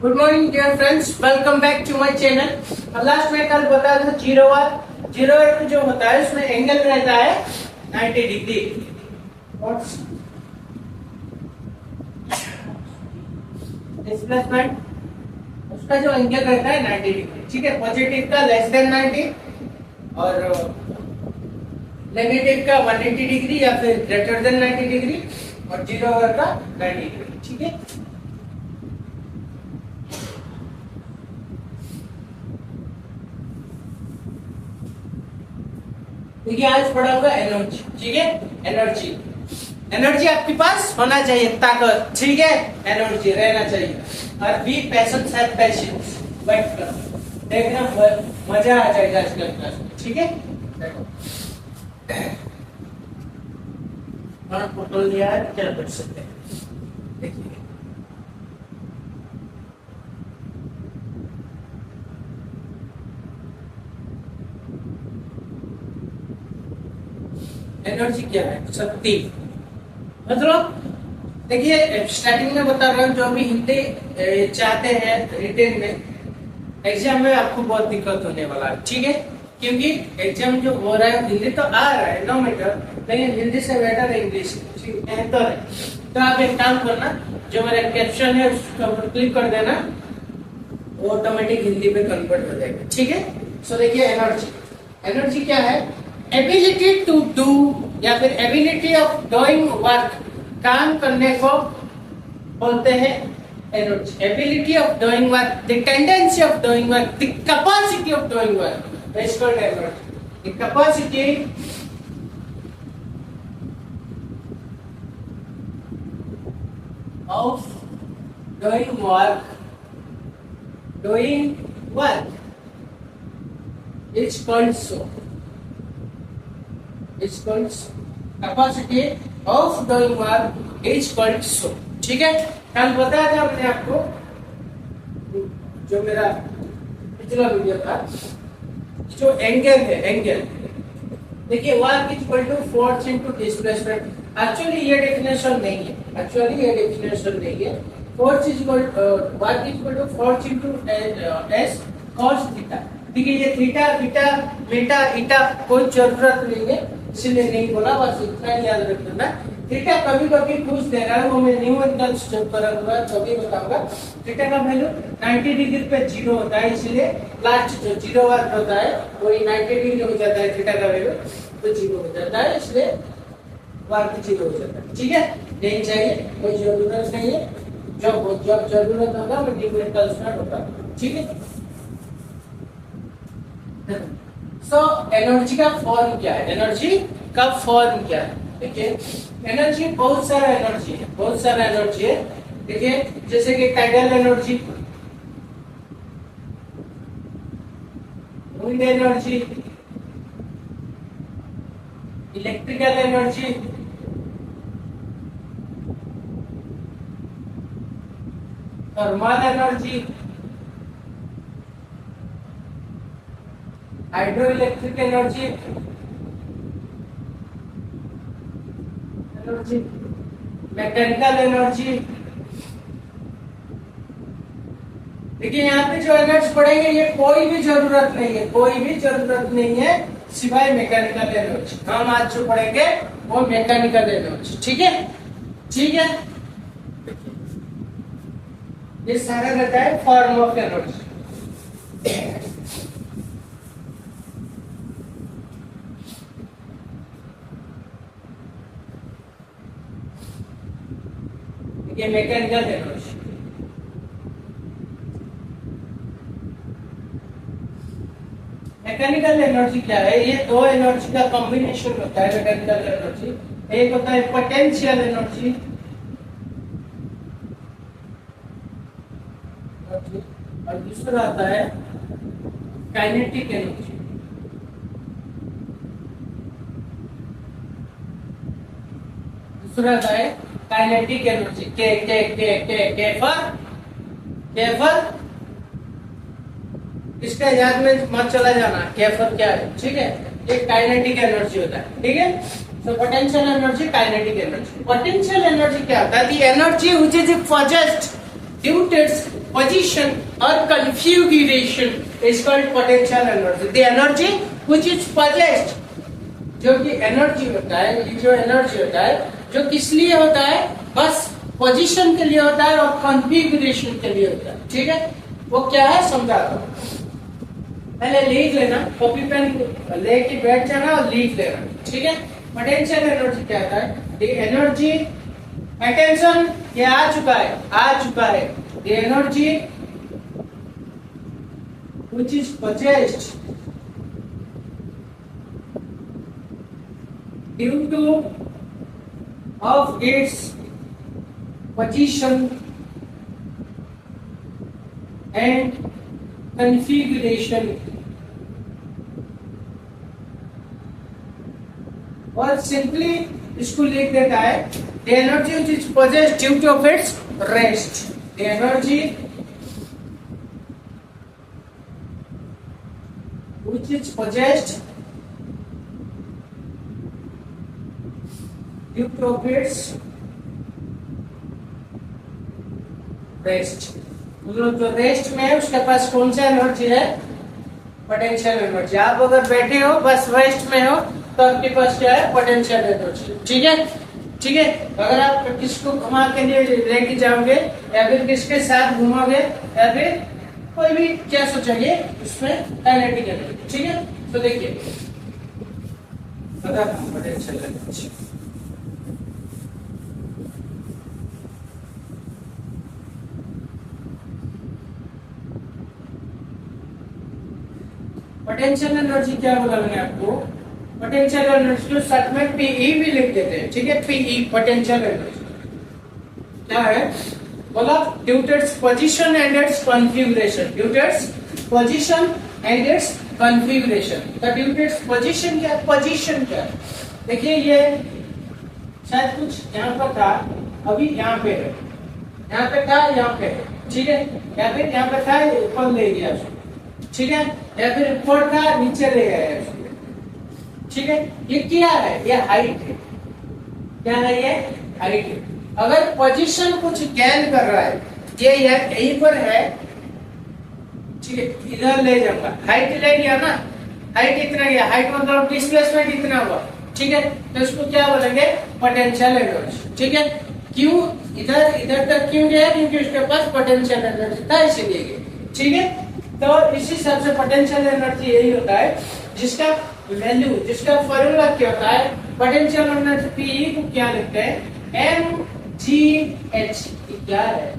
Good morning dear friends, welcome back to my channel. Last में कल बताया था जीरो वाट जो होता है उसमें एंगल रहता है 90 डिग्री। डिस्प्लेसमेंट उसका जो एंगल रहता है 90 डिग्री, ठीक है। पॉजिटिव का लेस देन 90 और नेगेटिव का 180 डिग्री या फिर ग्रेटर देन 90 डिग्री और जीरो आवर का 90 डिग्री, ठीक है। देखिए आज पढ़ाऊंगा एनर्जी, ठीक है। एनर्जी आपके पास होना चाहिए, ताकत, ठीक है। एनर्जी रहना चाहिए और बी पेशेंस है, पेशेंस वेट कर देखना, मजा आ जाएगा आज के क्लास में, ठीक है। देखो फोटो लिया है, क्या कर सकते हैं, देखिए एनर्जी क्या है, शक्ति। मतलब देखिए स्टार्टिंग में बता रहा हूँ, जो भी हिंदी चाहते हैं रिटेन में एग्जाम में आपको बहुत दिक्कत होने वाला है, ठीक है। क्योंकि एग्जाम जो हो रहा है हिंदी तो आ रहा है नो मैटर, लेकिन हिंदी से बेटर इंग्लिश बेहतर है। तो आप एक काम करना, जो मेरा कैप्शन है उसको क्लिक कर देना, ऑटोमेटिक हिंदी में कन्वर्ट हो जाएगा, ठीक है। सो देखिए एनर्जी क्या है, एबिलिटी टू डू या फिर एबिलिटी ऑफ डूइंग वर्क, काम करने को बोलते हैं energy. Ability of doing work, the tendency of doing work, the capacity of doing work is called energy. The capacity of doing work is called so, is called capacity of doing work is called so, ठीक है। कल बताया था मैंने आपको, जो मेरा पिछला वीडियो था, जो एंगल है, एंगल देखिए work is equal to force into displacement. Actually ये डेफिनेशन नहीं है, force is equal work is equal to force into s cos theta. देखिए ये थीटा बीटा बीटा ईटा कोई जरूरत नहीं है, इसलिए नहीं बोला, बस इतना याद रख लेना। थीटा कभी कभी पूछ दे रहा है, वो मैं न्यूमेरिकल स्टेप करूंगा तभी बताऊंगा। थीटा का वैल्यू 90 डिग्री पे जीरो होता है, इसलिए लास्ट जो जीरो वर्क होता है वही 90 डिग्री हो जाता है, थीटा का वैल्यू तो जीरो हो जाता है, इसलिए वर्क जीरो हो जाता है, ठीक है। नहीं चाहिए, कोई जरूरत नहीं है, जब जरूरत होगा मैं न्यूमेरिकल स्टार्ट होगा, ठीक है। सो एनर्जी का फॉर्म क्या है, देखिए एनर्जी बहुत सारा एनर्जी है, देखिए जैसे कि tidal energy, wind energy, electrical energy, thermal energy, hydro electric energy, mechanical energy. देखिए यहाँ पे जो एनर्जी पढ़ेंगे ये कोई भी जरूरत नहीं है सिवाय मैकेनिकल एनर्जी। हम आज जो पढ़ेंगे वो मैकेनिकल एनर्जी, ठीक है। ये सारा रहता है फॉर्म ऑफ एनर्जी। ये मैकेनिकल एनर्जी, क्या है, ये दो एनर्जी का कॉम्बिनेशन होता है मैकेनिकल एनर्जी। एक होता है पोटेंशियल एनर्जी और दूसरा आता है काइनेटिक एनर्जी। दूसरा आता है काइनेटिक एनर्जी, केफर इसका याद में मत चला जाना, केफर क्या है, ठीक है। ये काइनेटिक एनर्जी होता है, ठीक है। So potential energy, kinetic energy. Potential energy क्या होता है, the energy which is possessed due to its position or configuration is called potential energy. The energy which is possessed, जो कि एनर्जी होता है, ये जो एनर्जी होता है जो किस लिए होता है, बस पोजीशन के लिए होता है और कॉन्फ़िगरेशन के लिए होता है। ठीक है, वो क्या है समझाता हूँ, पहले लिख लेना, कॉपी पेन लेके बैठ जाना और लिख लेना। ठीक है, पोटेंशियल एनर्जी क्या होता है, द एनर्जी, अटेंशन, ये आ चुका है, the energy which is possessed due to of its position and configuration, और सिंपली इसको लिख देता है the energy which is possessed due to of its rest, the energy which is possessed due to of its rest, मतलब जो rest में है उसके पास कौन सा एनर्जी है, पोटेंशियल एनर्जी। आप अगर बैठे हो बस रेस्ट में हो तो आपके पास क्या है, पोटेंशियल एनर्जी। ठीक है, ठीक है, अगर आप किसको घुमा के लिए लेके जाओगे या फिर किसके साथ घूमोगे या फिर कोई भी क्या सोचेंगे, उसमें काइनेटिक एनर्जी। ठीक है, तो देखिए पोटेंशियल एनर्जी, पोटेंशियल एनर्जी क्या बोला मैंने आपको, पोटेंशियल एनर्जी को साथ में पीई भी लिख देते हैं। ठीक है, पीई पोटेंशियल एनर्जी क्या है, बोला due to its position and its configuration, due to its position and its configuration. तो ड्यू टू इट्स पोजीशन क्या, पोजीशन क्या, देखिए ये शायद कुछ यहाँ पर था, अभी यहाँ पे है, यहाँ पे था, यहाँ पे है। ठीक है, या फिर यहाँ पे था, ऊपर ले गया, ठीक है, या फिर ऊपर था नीचे ले गया। ठीक है, ये क्या है, ये हाइट है, क्या है, ये हाइट है। अगर पोजीशन कुछ गेन कर रहा है, ये यहीं पर है, ठीक है, इधर ले जाऊंगा, हाइट ले गया ना, हाइट इतना गया, हाइट मतलब डिस्प्लेसमेंट इतना हुआ। ठीक है, तो इसको क्या बोलेंगे, पोटेंशियल एनर्जी। ठीक है, क्यों इधर तक क्यों गया, क्योंकि उसके पास पोटेंशियल एनर्जी था इसीलिए गया। ठीक है, तो इसी हिसाब से पोटेंशियल एनर्जी यही होता है जिसका वैल्यू, जिसका फॉर्मूला क्या होता है, पोटेंशियल एनर्जी पी को क्या लिखते हैं, mgh। क्या है,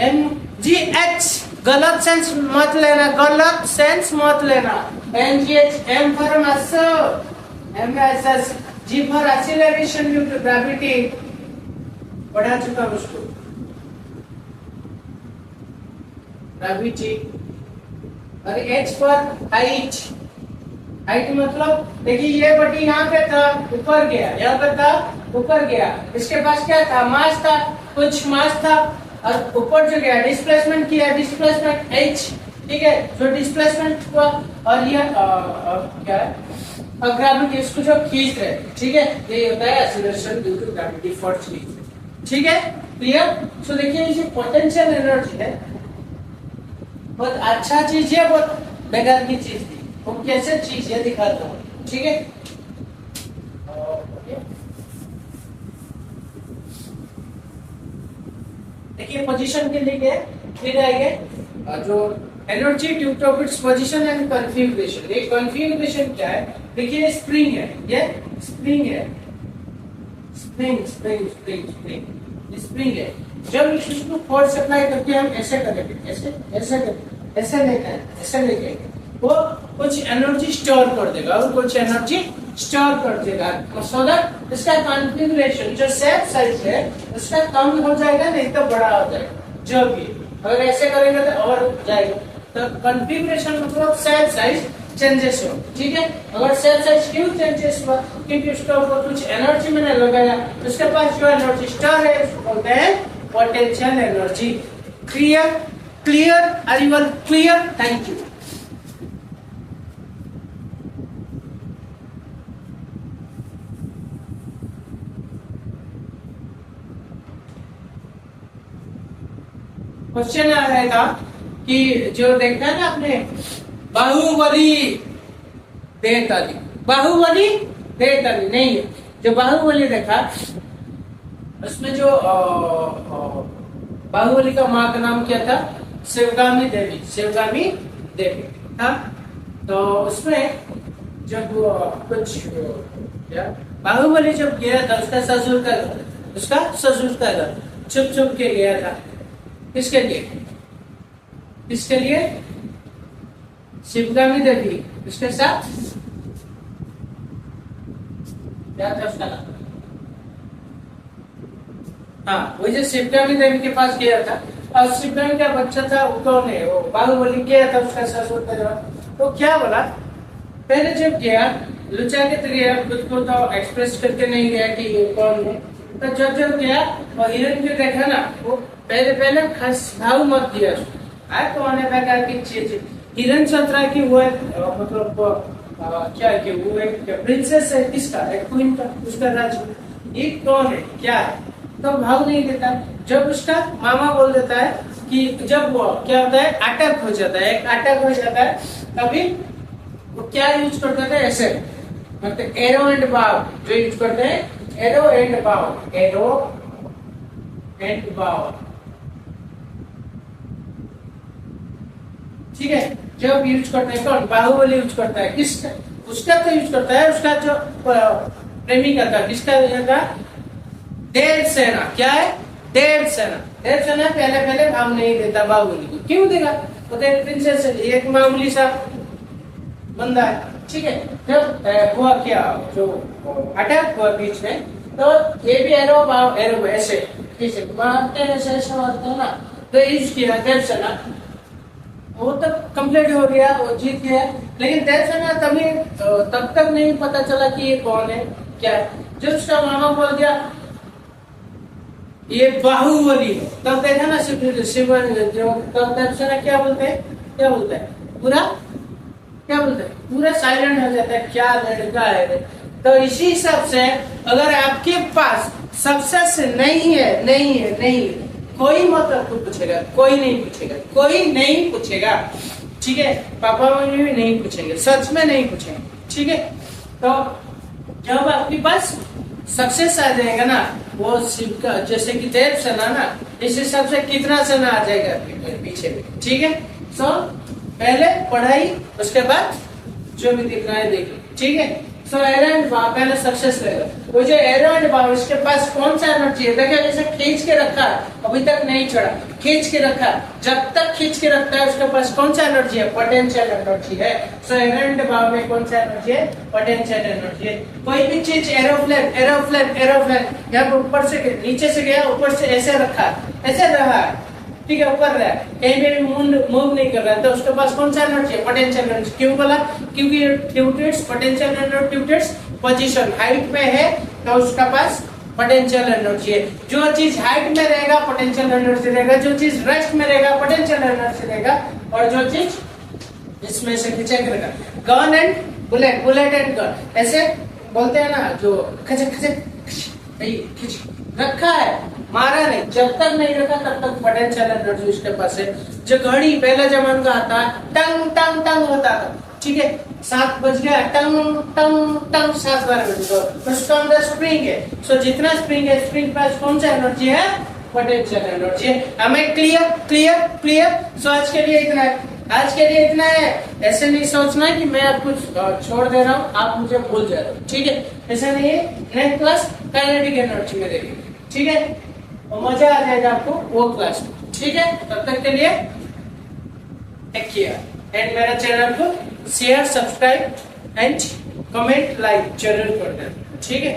mgh, गलत सेंस मत लेना, गलत सेंस मत लेना। mgh, m for mass, ms, g for acceleration due to gravity, पढ़ा चुका उसको, ग्रेविटी, और h पर हाइट, हाइट मतलब देखिए ये बटी यहाँ पे था, ऊपर गया, यहाँ पे था, ऊपर गया, इसके पास क्या था, मास था, कुछ मास था, और ऊपर जो गया डिस्प्लेसमेंट किया, डिस्प्लेसमेंट h। ठीक है, जो डिस्प्लेसमेंट हुआ, और ये क्या है, और ग्रेविटी इसको जो खींच रहे। ठीक है, ये होता है acceleration due to gravity force. ठीक है, क्लियर। सो देखिए ये पोटेंशियल एनर्जी है, बहुत अच्छा चीज है, बहुत बेकार की चीज थी, वो कैसे चीज है दिखाता हूँ। ठीक है, देखिए पोजीशन के लिए फिर आएंगे जो energy due to its position and configuration. ये कॉन्फ़िगरेशन क्या है, देखिए स्प्रिंग है, ये स्प्रिंग है, spring spring spring spring spring है। जब इसको फोर्स अप्लाई करके हम ऐसे करेंगे, ऐसे ऐसे करेंगे, ऐसे लेके वो कुछ एनर्जी स्टोर कर देगा, और कुछ एनर्जी स्टोर कर देगा, सो दैट इसका कॉन्फ़िगरेशन जो शेप साइज है उसका कम हो जाएगा, नहीं तो बड़ा हो जाएगा। जो भी अगर ऐसे करेंगे तो और जाएगा, तो कॉन्फ़िगरेशन मतलब शेप साइज चेंजेस हो। ठीक है, अगर शेप साइज क्यों चेंजेस हुआ, क्योंकि उसके ऊपर कुछ एनर्जी मैंने लगाया, उसके पास जो एनर्जी स्टोर है उसको बोलते हैं potential energy. Clear, clear, are you all clear? Thank you. Question आएगा कि जो देखा है ना आपने बाहुबली देहताली, बाहुबली देहताली नहीं है, जो बाहुबली देखा उसमें जो बाहुबली का माँ का नाम क्या था, शिवगामी देवी, शिवगामी देवी था। तो उसमें जब कुछ क्या बाहुबली जब गया था उसका ससुर का घर, उसका ससुर का घर छुप छुप के गया था। किसके लिए, किसके लिए, शिवगामी देवी उसके साथ क्या था उसका नाम, हाँ वही जो शिवगामी देवी के पास गया था। और शिवगामी का बच्चा था वो कौन है, वो बाहुबली गया था उसका ससुर का घर। तो क्या बोला, पहले जब गया लुचा के तो गया, खुद को तो एक्सप्रेस करके नहीं गया कि ये कौन है। तो जब गया और हिरण को देखा ना, वो पहले खास भाव मत दिया, आए तो आने प्रकार की चीज हिरण सोच रहा है कि वो मतलब क्या कि वो एक प्रिंसेस है, किसका, एक क्वीन का, उसका राज ये कौन है क्या है, तो भाव नहीं देता। जब उसका मामा बोल देता है कि जब वो क्या होता है अटैक हो जाता है, एक अटैक हो जाता है, तभी वो क्या यूज करते थे, ऐसे मतलब एरो एंड बाव जो यूज करते हैं, एरो एंड बाव, एरो एंड बाव, ठीक है। जब यूज करते हैं कौन, बाहुबली यूज करता है, किसका, उसका तो यूज करता है, उसका जो प्रेमिका था, किसका था, देवसेना, क्या है, देवसेना, देवसेना पहले भाव नहीं देता बाहुबली को, क्यों देगा, वो तो एक प्रिंसेस है, एक मामूली सा बंदा है, ठीक है। जब हुआ क्या, जो अटैक हुआ बीच में, तो ये भी एरो बाव एरो ऐसे मारते हैं, ऐसे मारते हैं ना, तो यूज किया देवसेना, वो तब कंप्लीट हो गया, वो जीत गया। लेकिन देवसेना तब तक नहीं पता चला कि ये कौन है क्या है। जब उसका मामा बोल दिया ये बाहुबली है, तब देखा ना शिव जो, तब देवसेना क्या बोलते हैं, क्या बोलते हैं, पूरा क्या बोलते हैं, पूरा साइलेंट हो जाता है, क्या लड़का है। तो इसी हिसाब से अगर आपके पास सक्सेस नहीं है, कोई मत आपको पूछेगा, कोई नहीं पूछेगा, कोई नहीं पूछेगा, ठीक है, पापा मम्मी भी नहीं पूछेंगे, सच में नहीं पूछेंगे, ठीक है। तो जब आपके पास सक्सेस आ जाएगा ना, वो शिव का जैसे कि देवसेना ना, इस हिसाब से कितना सेना आ जाएगा आपके पीछे में, ठीक है। सो पहले पढ़ाई, उसके बाद जो भी दिख रहा है देखिए, ठीक है। सो एरो एंड बाव पहले सक्सेस रहेगा, वो जो एरो एंड बाव इसके पास कौन सा एनर्जी है, देखिए जैसे खींच के रखा है, अभी तक नहीं चढ़ा, खींच के रखा है, जब तक खींच के रखता है उसके पास कौन सा एनर्जी है, पोटेंशियल एनर्जी है। सो एरो एंड बाव में कौन सा एनर्जी है, पोटेंशियल एनर्जी है। कोई भी चीज एरोप्लेन यहाँ पर ऊपर से नीचे से गया, ऊपर से ऐसे रखा है, ऐसे रहा है, ठीक है, ऊपर रहा है, कहीं पे भी मूव नहीं कर रहा है, तो उसके पास कौन सा एनर्जी है, पोटेंशियल एनर्जी। क्यों बोला, क्योंकि ट्यूटेट्स पोटेंशियल एनर्जी, ट्यूटेट्स पोजीशन हाइट में है, तो उसका पास पोटेंशियल एनर्जी है। जो चीज हाइट में रहेगा पोटेंशियल एनर्जी रहेगा, जो चीज रेस्ट में रहेगा पोटेंशियल एनर्जी रहेगा, और जो चीज इसमें से खींचे रहेगा। Gun and bullet, bullet and gun, ऐसे बोलते हैं ना, जो खींच रखा है, मारा नहीं, जब तक नहीं रखा तब तक पोटेंशियल एनर्जी उसके पास है। जो घड़ी पहले जमाने का आता है, टंग टंग टंग होता था, ठीक है, 7 बज गया, टंग टंग टंग 7 बार बज गया, उसका अंदर स्प्रिंग है। सो जितना स्प्रिंग है, स्प्रिंग पास कौन सा एनर्जी है, पोटेंशियल एनर्जी है। हमें क्लियर। सो आज के लिए इतना है, ऐसे नहीं सोचना कि मैं आपको छोड़ दे रहा हूँ, आप मुझे भूल जा रहे हो, ठीक है, ऐसा नहीं है। नेक्स्ट क्लास काइनेटिक एनर्जी में देखेंगे, ठीक है, और मजा आ जाएगा आपको वो क्लास में, ठीक है। तब तक के लिए टेक केयर, एंड मेरा चैनल को share, subscribe and comment, like जरूर कर देना, ठीक है।